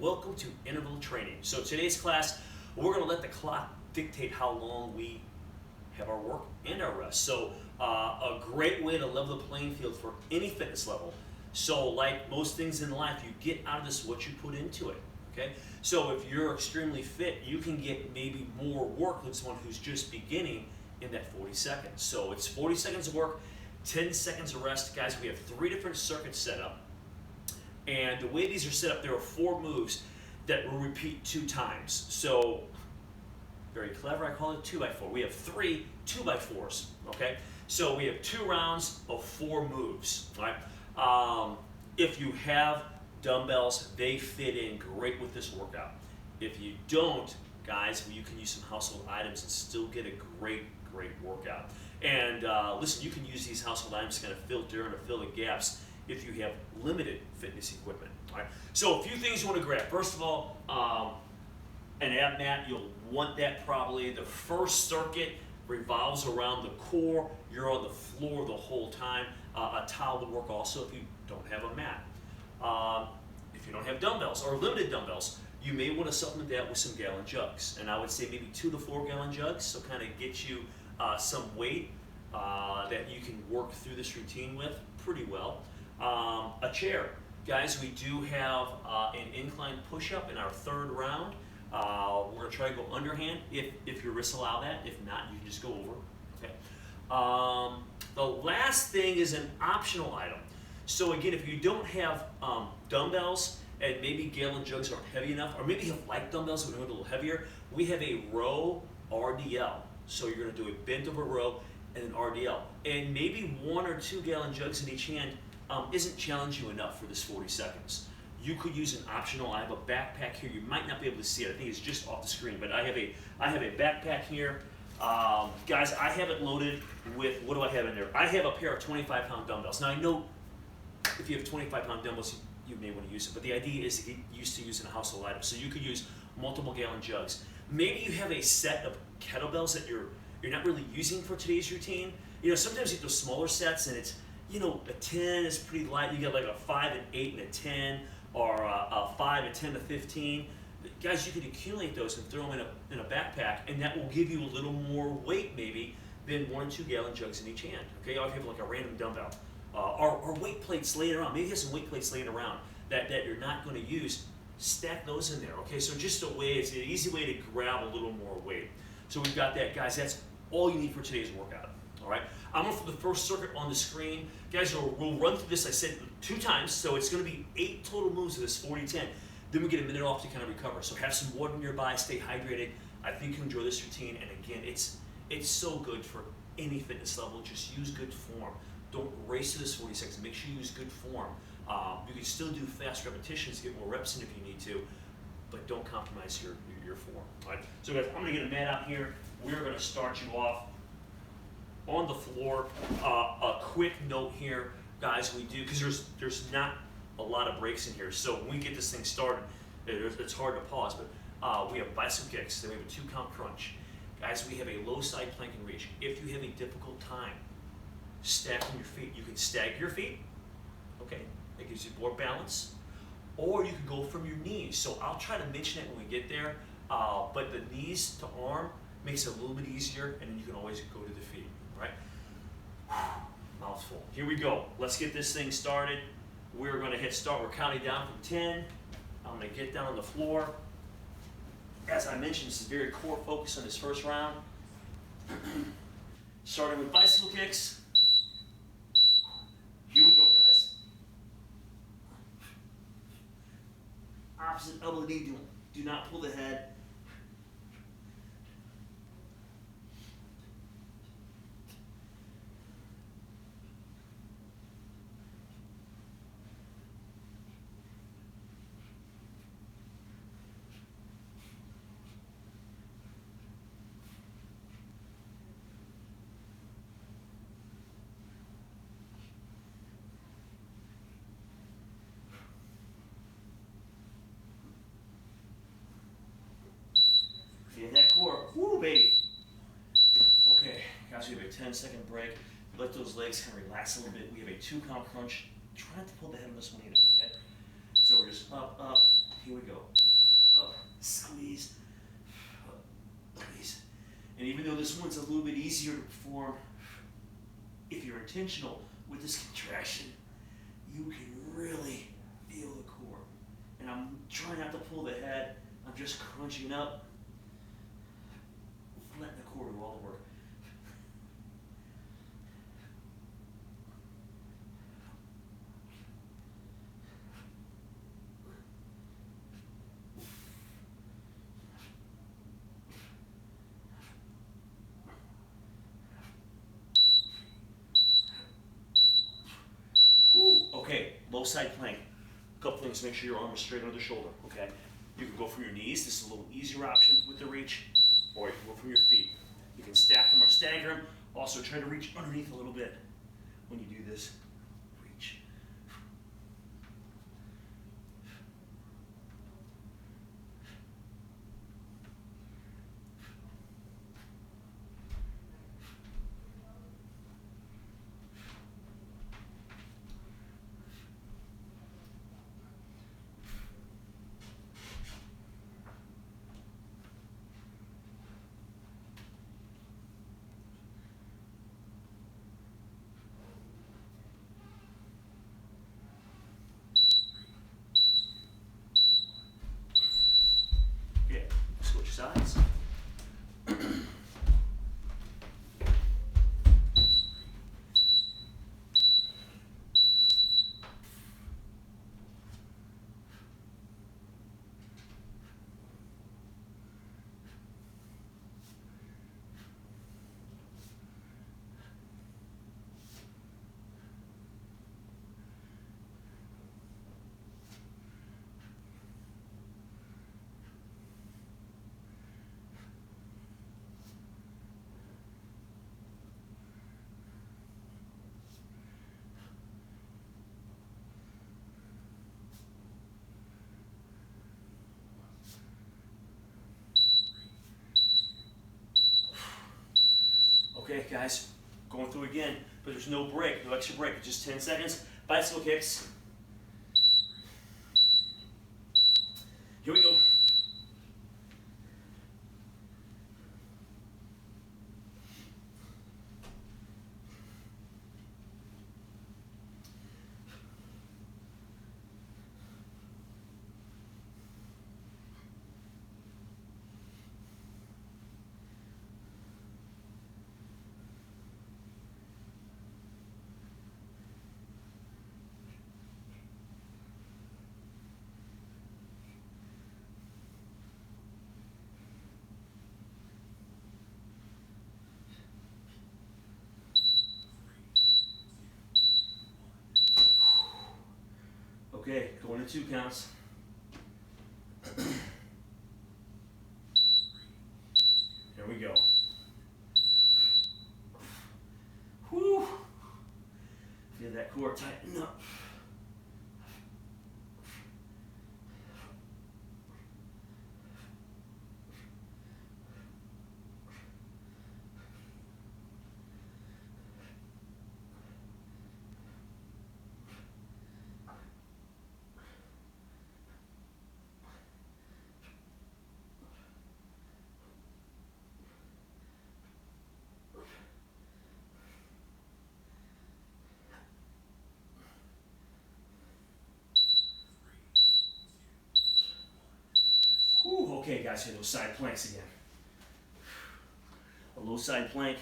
welcome to interval training. So today's class, we're going to let the clock dictate how long we have our work and our rest. So a great way to level the playing field for any fitness level. So like most things in life, you get out of this what you put into it. Okay? So if you're extremely fit, you can get maybe more work than someone who's just beginning in that 40 seconds. So it's 40 seconds of work, 10 seconds of rest. Guys, we have 3 different circuits set up. And the way these are set up, there are 4 moves that will repeat 2 times. So, very clever, I call it 2x4. We have 3 2x4s, okay? So we have 2 rounds of 4 moves, all right? If you have dumbbells, they fit in great with this workout. If you don't, guys, you can use some household items and still get a great workout. And listen, you can use these household items to kind of filter and fill the gaps if you have limited fitness equipment. All right. So a few things you want to grab. First of all, an ab mat. You'll want that probably. The first circuit revolves around the core. You're on the floor the whole time. A towel would work also if you don't have a mat. If you don't have dumbbells or limited dumbbells, you may want to supplement that with some gallon jugs. And I would say maybe 2 to 4 gallon jugs, so kind of get you some weight that you can work through this routine with pretty well. A chair. Guys, we do have an incline push-up in our 3rd round. We're going to try to go underhand if your wrists allow that. If not, you can just go over. Okay. The last thing is an optional item. So again, if you don't have dumbbells and maybe gallon jugs aren't heavy enough, or maybe you have light dumbbells that are a little heavier, we have a row RDL. So you're going to do a bent over row and an RDL. And maybe 1 or 2 gallon jugs in each hand isn't challenging you enough for this 40 seconds. You could use an optional. I have a backpack here. You might not be able to see it. I think it's just off the screen, but I have a backpack here. Guys, I have it loaded with, what do I have in there? I have a pair of 25-pound dumbbells. Now I know if you have 25-pound dumbbells, you may want to use it, but the idea is to get used to using a household item. So you could use multiple gallon jugs. Maybe you have a set of kettlebells that you're not really using for today's routine. You know, sometimes you get those smaller sets and it's, you know, a 10 is pretty light. You get like a 5 and 8 and a 10, or a 5 and 10 to 15. Guys, you can accumulate those and throw them in a backpack, and that will give you a little more weight maybe than 1 or 2 gallon jugs in each hand. Okay, or if you have like a random dumbbell. Or weight plates laying around. Maybe you have some weight plates laying around that you're not going to use. Stack those in there, okay? So just a way, it's an easy way to grab a little more weight. So we've got that, guys. That's all you need for today's workout, all right? I'm going for the first circuit on the screen. Guys, we'll run through this, I said, 2 times, so it's going to be 8 total moves of this 40-10. Then we get a minute off to kind of recover. So have some water nearby, stay hydrated. I think you'll enjoy this routine, and again, it's so good for any fitness level. Just use good form. Don't race to this 40 seconds. Make sure you use good form. You can still do fast repetitions, get more reps in if you need to, but don't compromise your form. All right. So guys, I'm going to get a mat out here. We're going to start you off on the floor. A quick note here, guys, we do, because there's not a lot of breaks in here. So when we get this thing started, it's hard to pause, but we have bicycle kicks, then we have a 2-count crunch. Guys, we have a low side plank and reach. If you have a difficult time stacking your feet, you can stagger your feet, okay? That gives you more balance. Or you can go from your knees. So I'll try to mention it when we get there, but the knees to arm makes it a little bit easier, and then you can always go to the feet, right? Mouthful. Here we go. Let's get this thing started. We're going to hit start. We're counting down from 10. I'm going to get down on the floor. As I mentioned, this is very core focus on this first round. Starting with bicycle kicks. Here we go, guys. Opposite elbow knee. Do not pull the head. Feel that core. Woo, baby. Okay, guys, we have a 10-second break. Let those legs kind of relax a little bit. We have a 2-count crunch. Try not to pull the head on this one either, okay? So we're just up, up, Here we go. Up, squeeze, up, squeeze. And even though this one's a little bit easier to perform, if you're intentional with this contraction, you can really feel the core. And I'm trying not to pull the head. I'm just crunching up, letting the core do all the work. Whew. Okay, low side plank. A couple things, make sure your arm is straight under the shoulder, okay? You can go from your knees, this is a little easier option with the reach, or you can go from your feet. You can stack them or stagger them. Also try to reach underneath a little bit when you do this. Reach. Okay, switch sides. Okay, guys, going through again, but there's no break, no extra break, just 10 seconds. Bicycle kicks. Here we go. Okay, going to 2 counts. Here we go. Whew. Feel that core tighten up. Whew. Okay, guys, here those side planks again. A low side plank.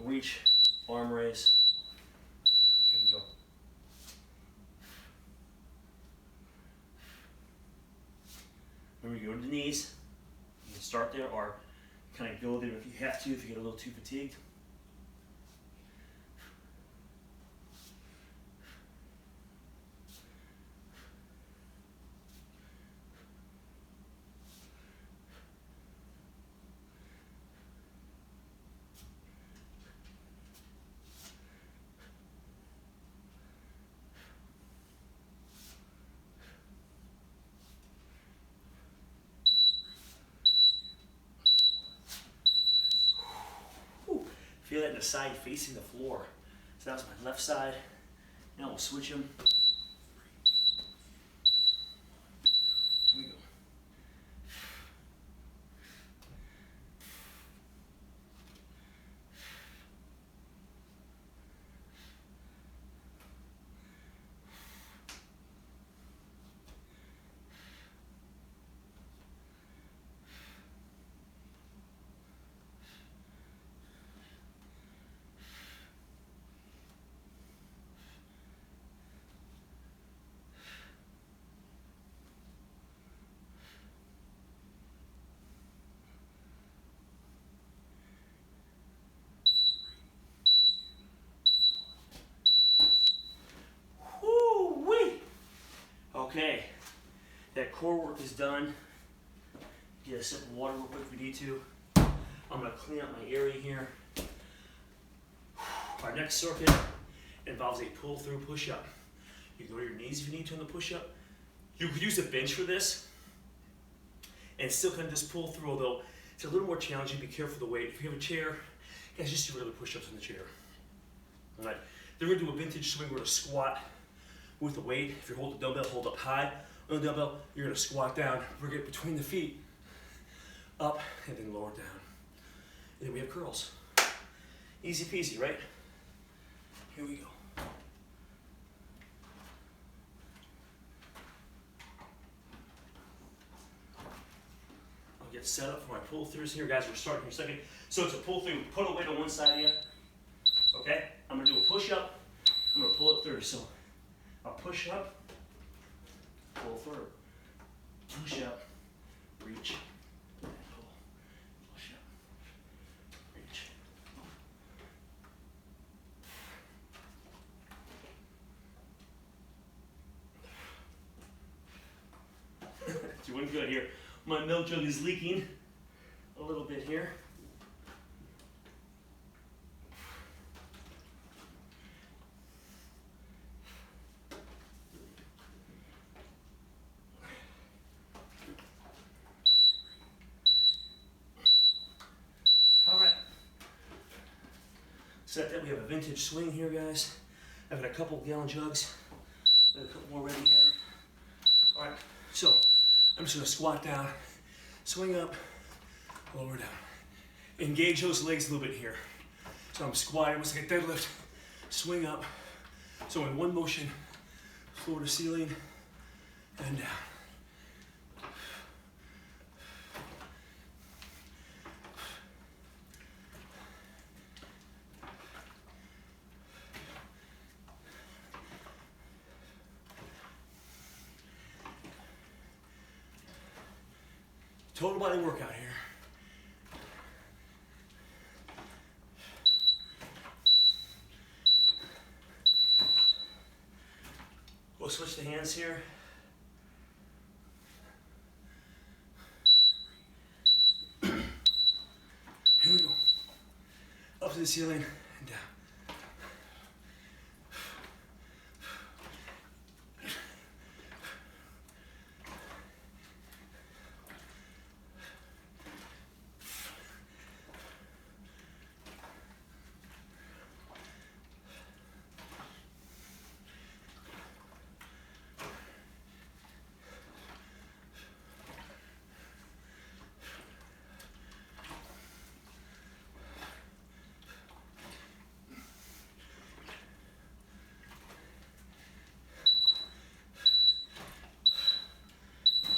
Reach, arm raise. Here we go. Then we go to the knees. You can start there or kind of go there if you have to, if you get a little too fatigued. Feel that in the side facing the floor. So that was my left side. Now we'll switch them. core work is done. Get a sip of water real quick if we need to. I'm gonna clean up my area here. Our next circuit involves a pull-through push-up. You can go to your knees if you need to on the push-up. You could use a bench for this and still kind of just pull through, although it's a little more challenging. Be careful of the weight. If you have a chair, guys, just do regular push-ups in the chair. All right, then we're gonna do a vintage swing. We're gonna squat with the weight. If you're holding the dumbbell, hold up high. On the dumbbell, you're gonna squat down. We're gonna get between the feet, up, and then lower down. And then we have curls. Easy peasy, right? Here we go. I'll get set up for my pull-throughs here. Guys, we're starting here in a second. So it's a pull-through. Put a weight on one side of you. Okay? I'm gonna do a push-up. I'm gonna pull it through. So I'll push up, pull through. Push up, reach, and pull. Push up, reach. Doing good here. My milk jug is leaking a little bit here. All right. Set that. We have a vintage swing here, guys. I've got a couple gallon jugs. Got a couple more ready here. All right. So I'm just gonna squat down, swing up, lower down. Engage those legs a little bit here. So I'm squatting, almost like a deadlift, swing up. So in one motion, floor to ceiling and down. Total body workout here. We'll switch the hands here. Here we go. Up to the ceiling and down.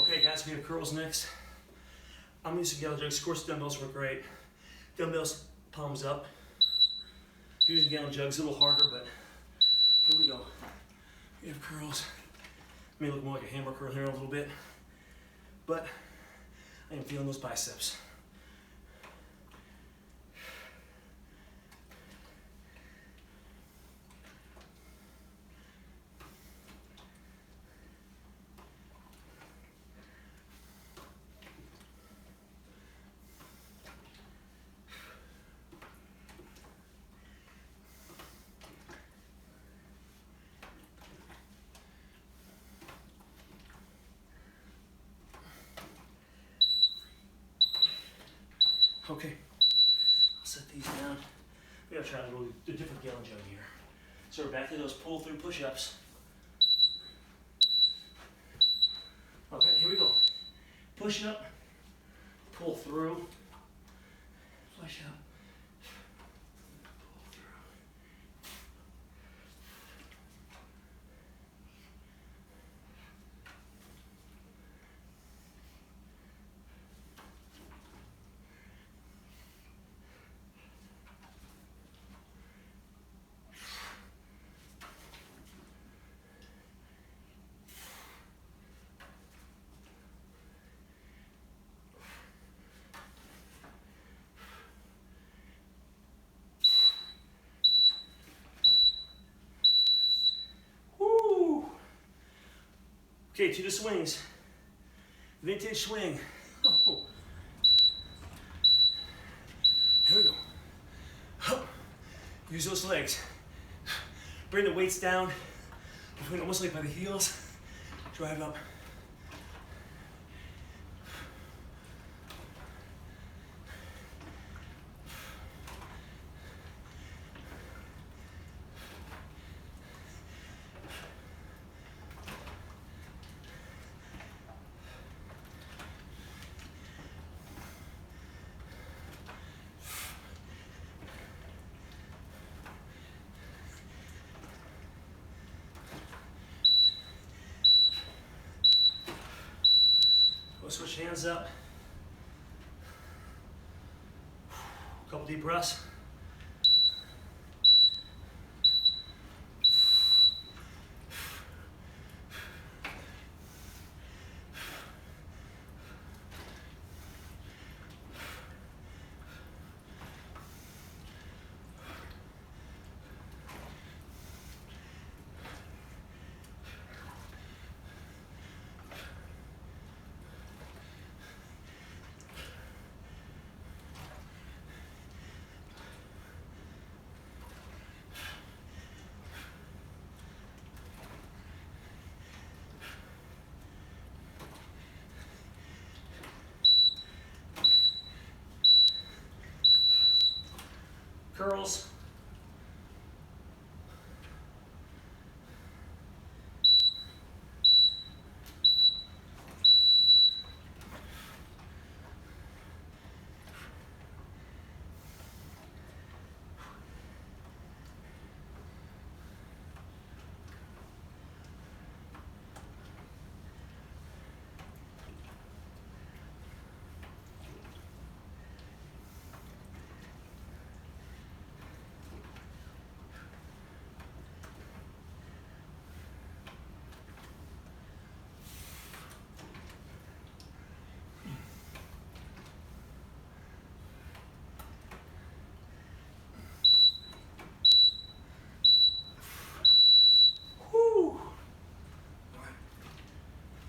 Okay, guys, we have curls next. I'm using gallon jugs. Of course, dumbbells work great. Dumbbells, palms up. If you're using gallon jugs, a little harder, but here we go. We have curls. May look more like a hammer curl here a little bit, but I am feeling those biceps. Okay, I'll set these down. We gotta try to go a different gallon jug here. So we're back to those pull through push-ups. Okay, here we go. Push up, pull through, push up, pull through. Okay, to the swings. Vintage swing. Oh. Here we go. Use those legs. Bring the weights down, between almost like by the heels. Drive up. We'll switch hands up. Couple deep breaths. Curls.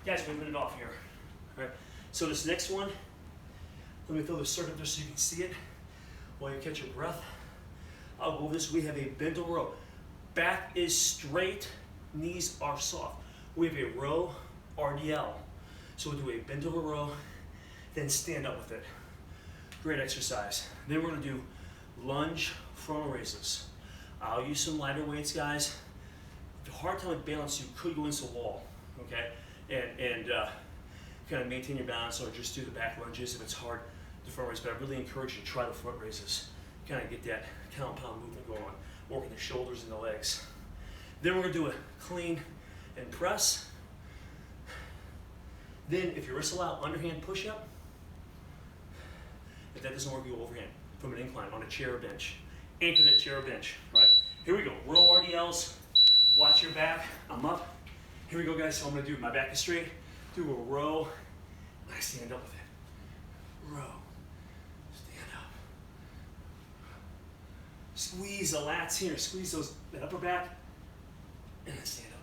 Guys, we're moving it off here. All right. So this next one, let me throw the circuit there so you can see it while you catch your breath. I'll go over this. We have a bent over row. Back is straight, knees are soft. We have a row RDL. So we'll do a bent over row, then stand up with it. Great exercise. Then we're gonna do lunge frontal raises. I'll use some lighter weights, guys. If you have a hard time with balance, you could go into the wall, okay? And kind of maintain your balance, or just do the back lunges if it's hard, the front raise. But I really encourage you to try the front raises. Kind of get that compound movement going, working the shoulders and the legs. Then we're gonna do a clean and press. Then if your wrists allow, underhand push-up. If that doesn't work, you go overhand from an incline on a chair or bench. Anchor that chair or bench, right? Here we go, row RDLs. Watch your back, I'm up. Here we go, guys. So I'm gonna do, my back is straight, do a row, and I stand up with it. Row, stand up. Squeeze the lats here, squeeze that upper back, and then stand up.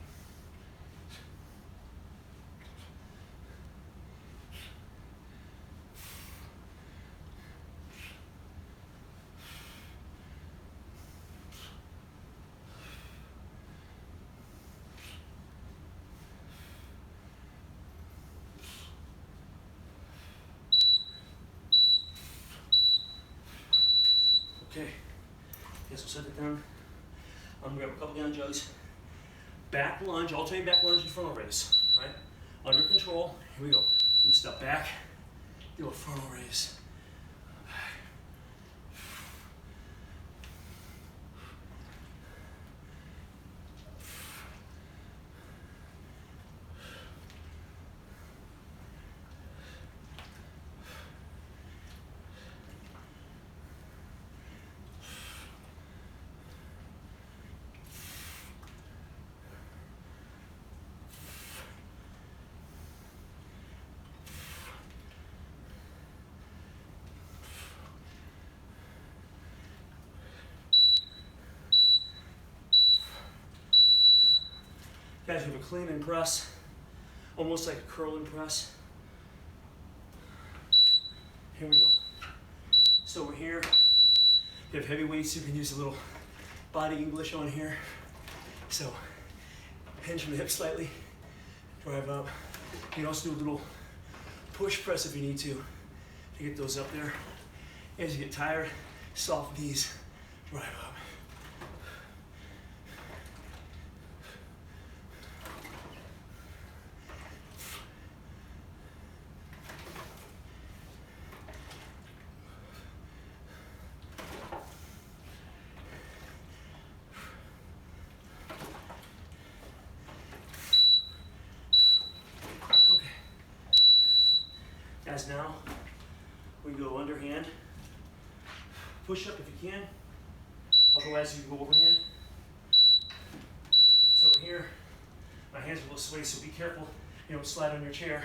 Okay, guess we'll set it down. I'm gonna grab a couple gallon jugs. Back lunge, alternating back lunge and frontal raise, right? Under control, here we go. I'm gonna step back, do a frontal raise. Guys, we have a clean and press, almost like a curl and press. Here we go. So we're here. If you have heavy weights, you can use a little body English on here. So hinge from the hip slightly, drive up. You can also do a little push press if you need to get those up there. As you get tired, soft knees, drive up. Okay. As now, we go underhand. Push up if you can. Otherwise, you can go overhand. So we're here. My hands are a little sway, so be careful. You don't slide on your chair.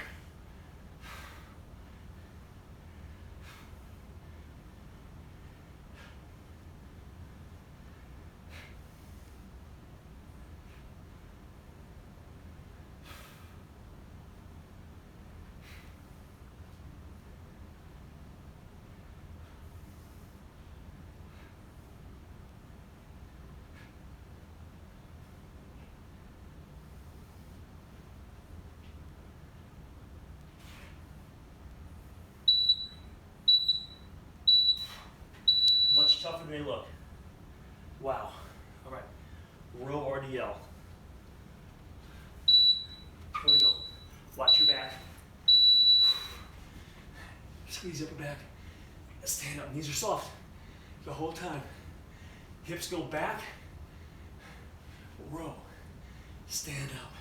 Much tougher than they look. Wow. All right. Row RDL. Here we go. Watch your back. Squeeze upper back. Stand up. Knees are soft the whole time. Hips go back. Row. Stand up.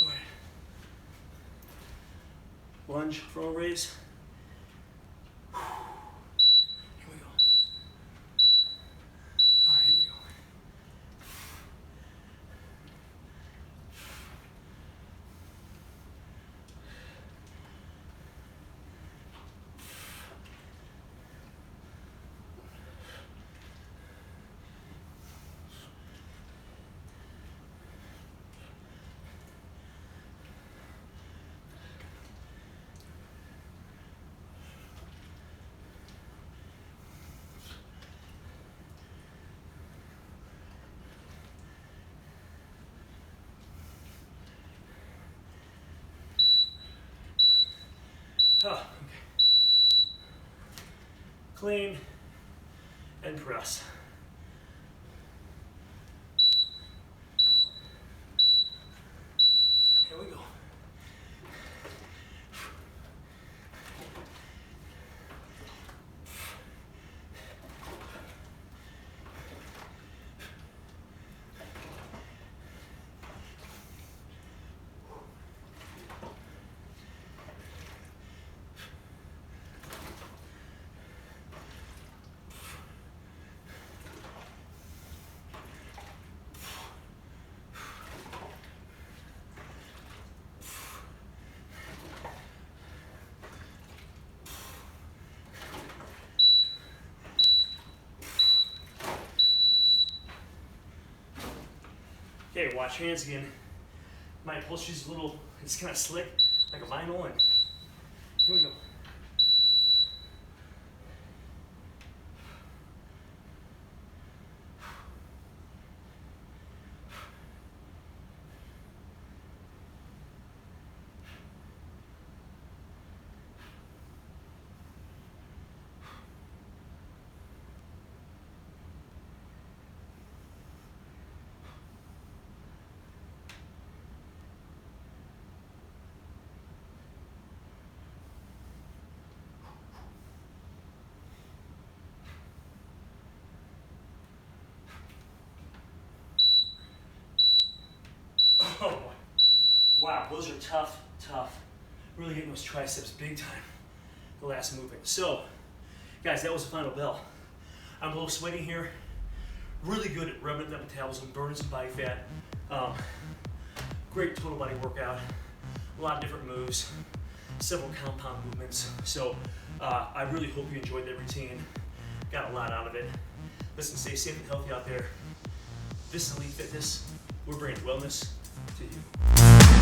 All right. Lunge, front raise. Here we go. All right, here we go. Oh, okay. Clean and press. Here we go. Okay, watch hands again. My upholstery's a little, it's kind of slick, like a vinyl, and here we go. Oh boy. Wow, those are tough, tough. Really hitting those triceps big time. The last movement. So, Guys, that was the final bell. I'm a little sweaty here. Really good at revving up that metabolism, burning some body fat. Great total body workout. A lot of different moves, several compound movements. So I really hope you enjoyed that routine. Got a lot out of it. Listen, stay safe and healthy out there. This is Elite Fitness. We're bringing wellness to you.